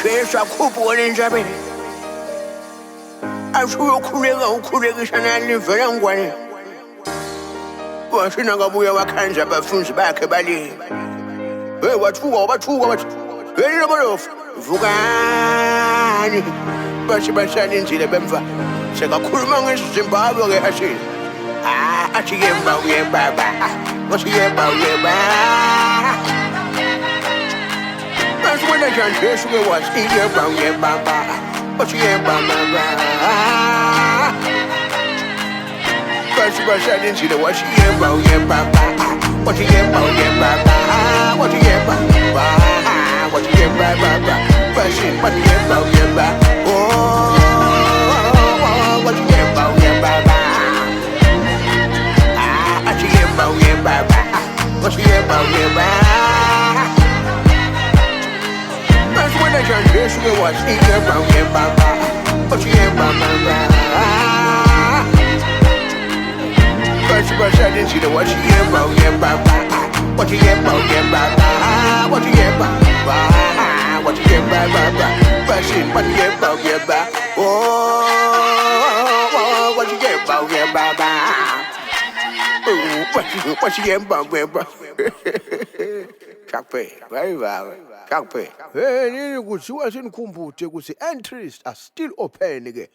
Shesha kupu njabeni ashuyo ukhulekisha nani velangwane washina ngabuya wakhanja abafundi bakhe balini wathuka velile molofu vukani bashalinzile bemva sekakhuluma ngesizimbabwe ke ashini athi yemba uyebaba wathi yemba uyeba asibona njani Jesu ke wathi yemba uyebaba wathi yemba mama bashalinzile wathi yemba uyebaba wathi yemba uyebaba wathi yemba wathi yemba baba bashini wathi yemba uyeba wathi yemba uyebaba athi yemba uyebaba wathi yemba uyeba asibona njani Jesu ke wathi yemba uyebaba wathi yemba mama bashalinzile wathi yemba uyebaba wathi yemba uyebaba wathi yemba wathi yemba baba bashini wathi yemba uyeba wathi yemba uyebaba wathi yemba uyeba Chakpe, very well. Chakpe. Nini kuthiwa sinikhumbude ukuthi entries are still open ke.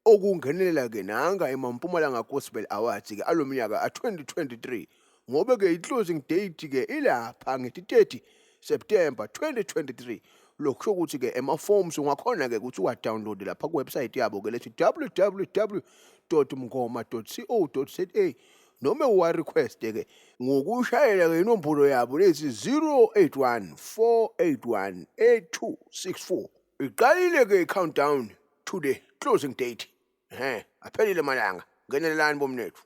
Okungenelela ke nanga eMPUMALANGA Gospel Awards ke alomnyaka 2023 ngobe ke i-closing date ke ilapha nge-30 September 2023 lokho ukuthi ke ema-forms ungakhona ke ukuthi uwa-download lapha ku-website yabo ke lethi www.mngoma.co.za noma uwa-request ke ngokushayela ke inombolo yabo lezi 081 481 8264 iqalile ke i-countdown to the closing date. Aphelile malanga ngenelelani bomnethu.